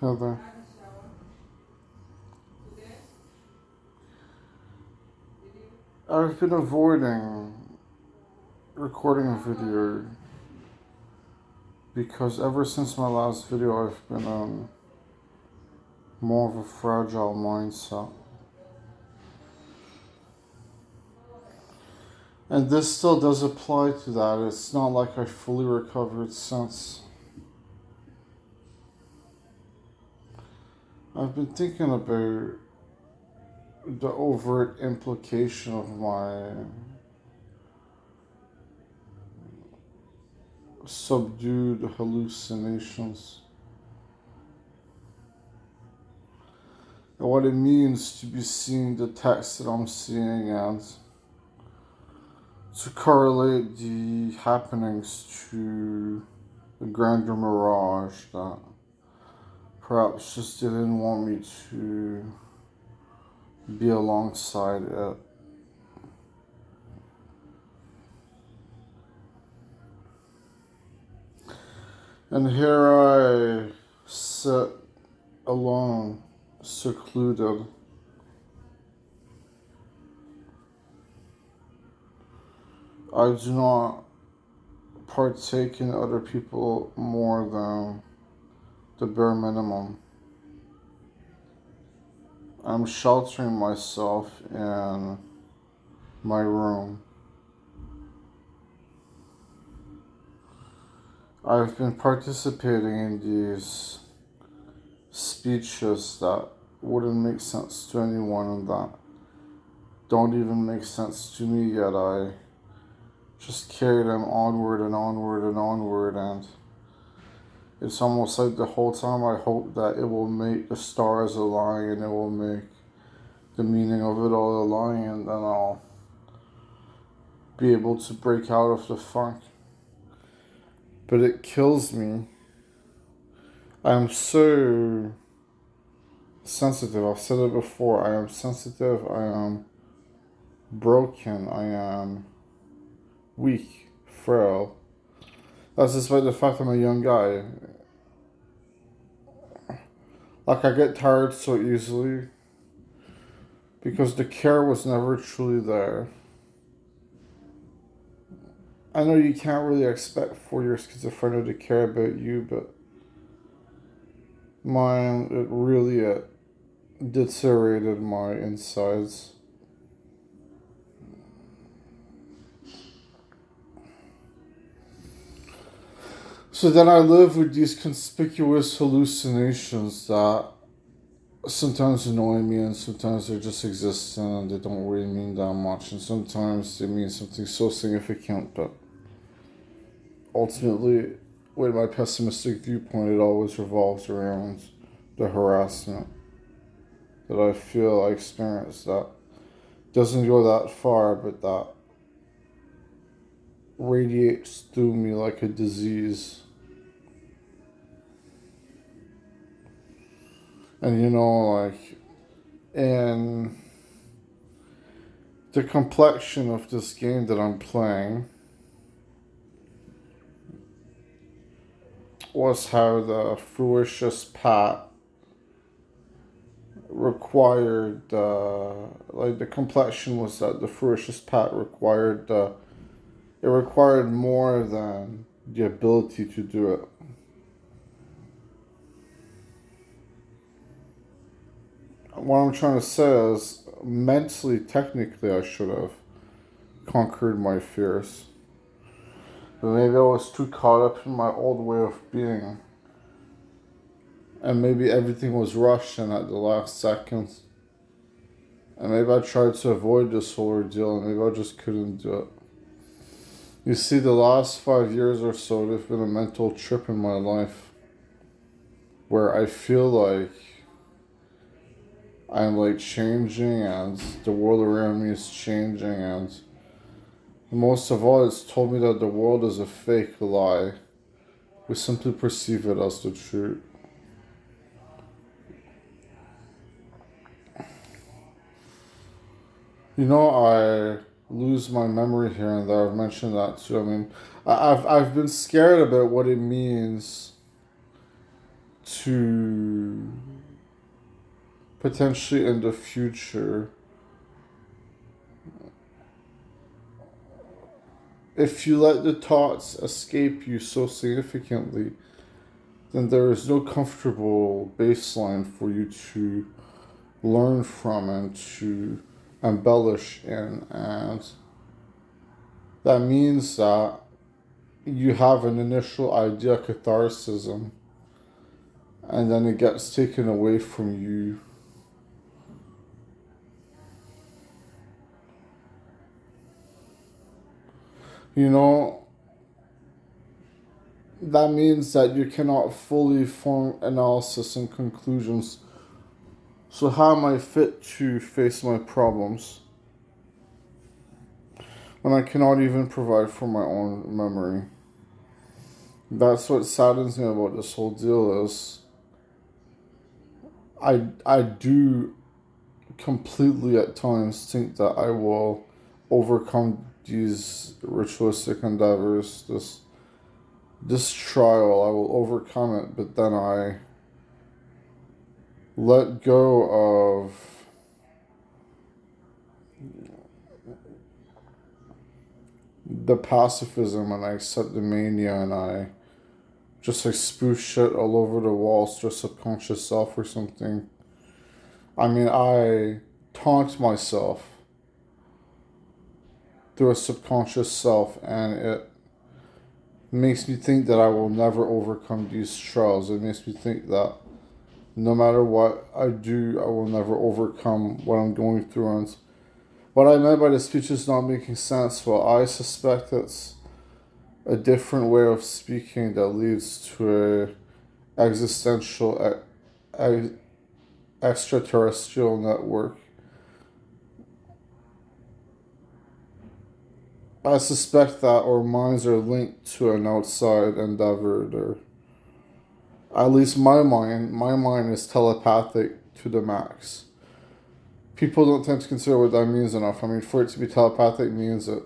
Heather. I've been avoiding recording a video because ever since my last video I've been in more of a fragile mindset. And this still does apply to that. It's not like I fully recovered since. I've been thinking about the overt implication of my subdued hallucinations and what it means to be seeing the text that I'm seeing and to correlate the happenings to the grander mirage that perhaps just didn't want me to be alongside it. And here I sit alone, secluded. I do not partake in other people more than the bare minimum. I'm sheltering myself in my room. I've been participating in these speeches that wouldn't make sense to anyone and that don't even make sense to me, yet I just carry them onward and onward and onward, and it's almost like the whole time I hope that it will make the stars align and it will make the meaning of it all align, and then I'll be able to break out of the funk. But it kills me. I'm so sensitive. I've said it before. I am sensitive. I am broken. I am weak, frail. That's despite the fact I'm a young guy. Like, I get tired so easily because the care was never truly there. I know you can't really expect for your schizophrenia to care about you, but mine, it really deteriorated my insides. So then I live with these conspicuous hallucinations that sometimes annoy me, and sometimes they're just existing and they don't really mean that much, and sometimes they mean something so significant, but ultimately, with my pessimistic viewpoint, it always revolves around the harassment that I feel I experienced that doesn't go that far, but that radiates through me like a disease. And in the complexion of this game that I'm playing was how the fruitious pat required, the complexion was that the fruitious pat required, it required more than the ability to do it. What I'm trying to say is, mentally, technically, I should have conquered my fears. But maybe I was too caught up in my old way of being. And maybe everything was rushed in at the last second. And maybe I tried to avoid this whole ordeal, and maybe I just couldn't do it. You see, the last 5 years or so, there's been a mental trip in my life where I feel like I'm like changing and the world around me is changing, and most of all, it's told me that the world is a fake lie. We simply perceive it as the truth. I lose my memory here and there. I've mentioned that too. I mean, I've been scared about what it means to potentially in the future, if you let the thoughts escape you so significantly, then there is no comfortable baseline for you to learn from and to embellish in. And that means that you have an initial idea catharsis, and then it gets taken away from you. You know, that means that you cannot fully form analysis and conclusions. So how am I fit to face my problems when I cannot even provide for my own memory? That's what saddens me about this whole deal is I do completely at times think that I will overcome these ritualistic endeavors, this trial, I will overcome it, but then I let go of the pacifism and I accept the mania and I just like spoof shit all over the walls to a subconscious self or something. I mean, I taunt myself through a subconscious self, and it makes me think that I will never overcome these trials. It makes me think that no matter what I do, I will never overcome what I'm going through. And what I meant by the speech is not making sense. Well, I suspect it's a different way of speaking that leads to a existential extraterrestrial network. I suspect that our minds are linked to an outside endeavor. Or at least my mind is telepathic to the max. People don't tend to consider what that means enough. I mean, for it to be telepathic means it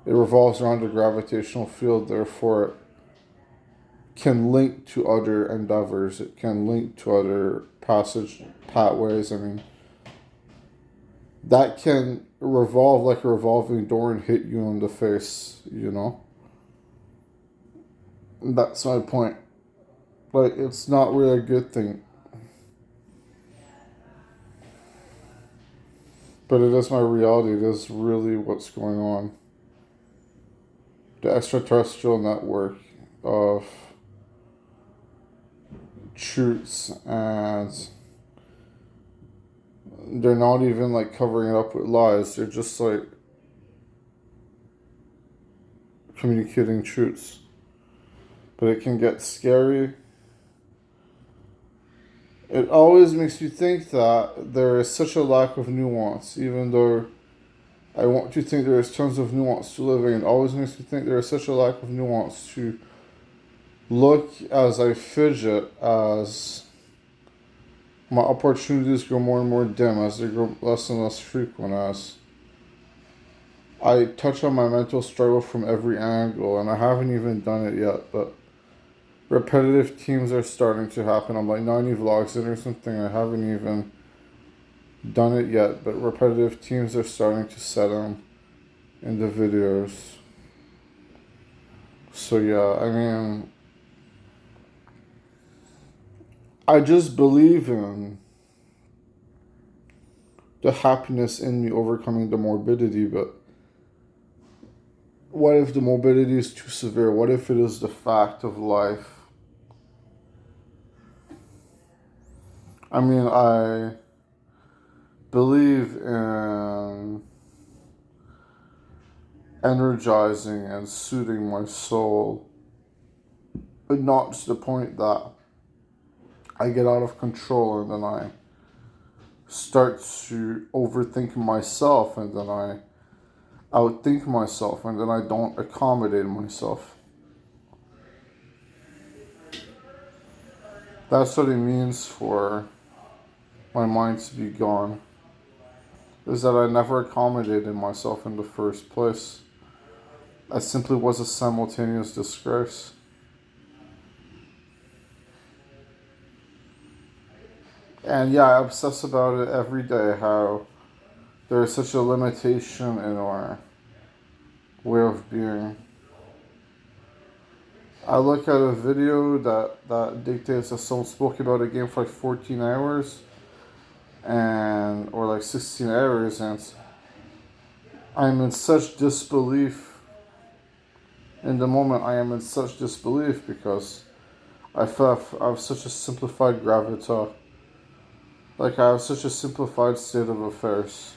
revolves around a gravitational field, therefore it can link to other endeavors. It can link to other pathways. I mean, that can revolve like a revolving door and hit you in the face, you know? That's my point. Like, it's not really a good thing. But it is my reality. It is really what's going on. The extraterrestrial network of truths, and they're not even like covering it up with lies. They're just like communicating truths. But it can get scary. It always makes me think that there is such a lack of nuance, even though I want to think there is tons of nuance to living. It always makes me think there is such a lack of nuance to look as I fidget, as my opportunities grow more and more dim, as they grow less and less frequent, as I touch on my mental struggle from every angle, and I haven't even done it yet, but repetitive teams are starting to happen. I'm like 90 vlogs in or something. I haven't even done it yet, but repetitive teams are starting to set in the videos. So yeah, I mean, I just believe in the happiness in me overcoming the morbidity, but what if the morbidity is too severe? What if it is the fact of life? I mean, I believe in energizing and soothing my soul, but not to the point that I get out of control and then I start to overthink myself and then I outthink myself and then I don't accommodate myself. That's what it means for my mind to be gone, is that I never accommodated myself in the first place. I simply was a simultaneous disgrace. And yeah, I obsess about it every day, how there's such a limitation in our way of being. I look at a video that dictates that someone spoke about a game for like 14 hours and or like 16 hours, and I'm in such disbelief. In the moment, I am in such disbelief because I have such a simplified gravitas. Like, I have such a simplified state of affairs.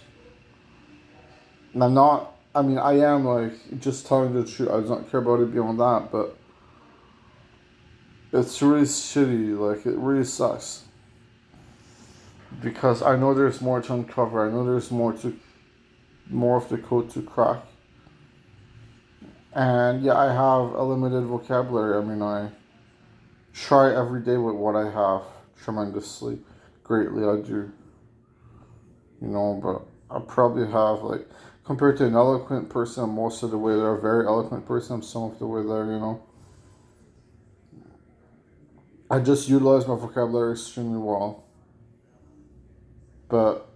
And I'm not, I mean, I am like, just telling the truth. I don't care about it beyond that, but it's really shitty. Like, it really sucks. Because I know there's more to uncover. I know there's more of the code to crack. And yeah, I have a limited vocabulary. I mean, I try every day with what I have tremendously. Greatly, I do. You know, but I probably have, like, compared to an eloquent person, most of the way they're a very eloquent person, I'm some of the way there, you know. I just utilize my vocabulary extremely well. But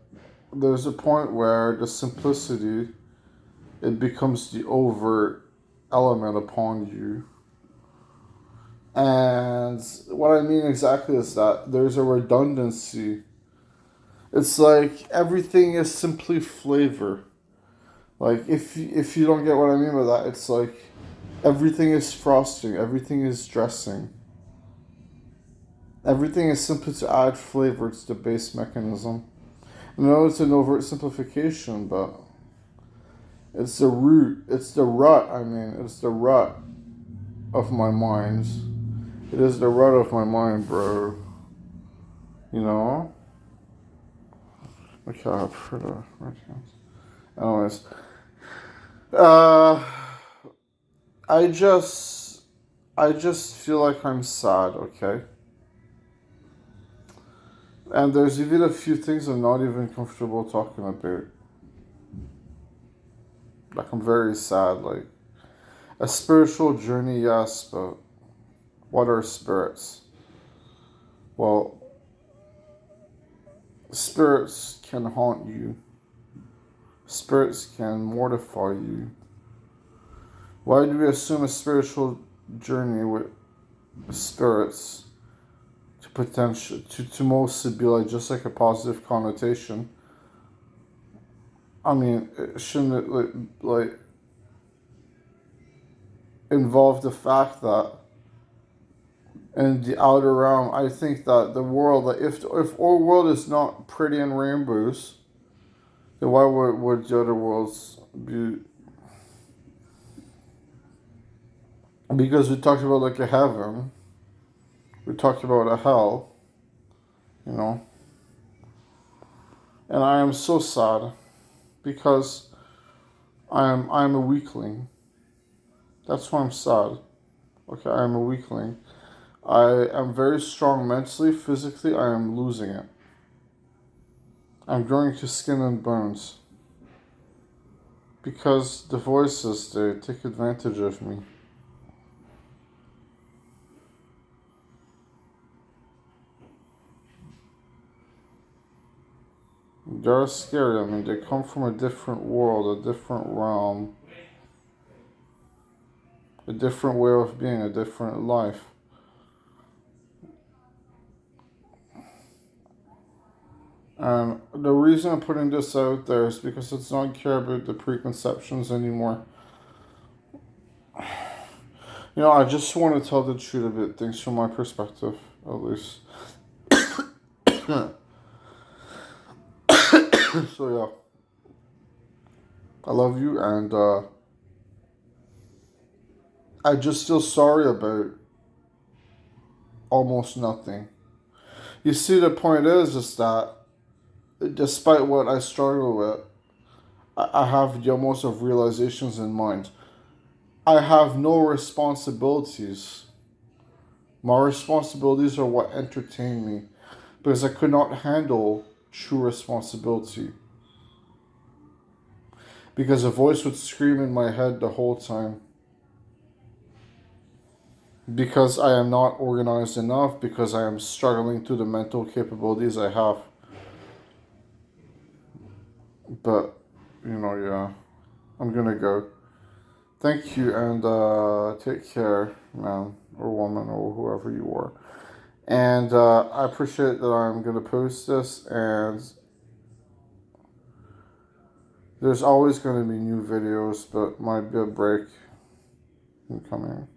there's a point where the simplicity, it becomes the overt element upon you. And what I mean exactly is that there's a redundancy. It's like everything is simply flavor. Like, if you don't get what I mean by that, it's like everything is frosting, everything is dressing. Everything is simply to add flavor to the base mechanism. I know it's an overt simplification, but it's the root, it's the rut, it's the rut of my mind. It is the rut of my mind, bro. You know? Okay, I've heard of anyways. I just feel like I'm sad, okay? And there's even a few things I'm not even comfortable talking about. Like, I'm very sad. Like, a spiritual journey, yes, but what are spirits? Well, spirits can haunt you. Spirits can mortify you. Why do we assume a spiritual journey with spirits to mostly be like just like a positive connotation? I mean, shouldn't it like involve the fact that in the outer realm, I think that the world, like if our world is not pretty in rainbows, then why would the other worlds be? Because we talked about like a heaven, we talked about a hell, you know. And I am so sad because I'm a weakling. That's why I'm sad. Okay, I am a weakling. I am very strong mentally, physically, I am losing it. I'm growing to skin and bones. Because the voices, they take advantage of me. They're scary. I mean, they come from a different world, a different realm, a different way of being, a different life. And the reason I'm putting this out there is because it's not care about the preconceptions anymore. You know, I just want to tell the truth about things from my perspective, at least. So yeah, I love you, and I just feel sorry about almost nothing. You see, the point is that despite what I struggle with, I have the almost of realizations in mind. I have no responsibilities. My responsibilities are what entertain me, because I could not handle true responsibility. Because a voice would scream in my head the whole time. because I am not organized enough, because I am struggling through the mental capabilities I have. But, yeah, I'm gonna go. Thank you, and take care, man, or woman, or whoever you are. And I appreciate that I'm gonna post this, and there's always gonna be new videos, but might be a break in coming.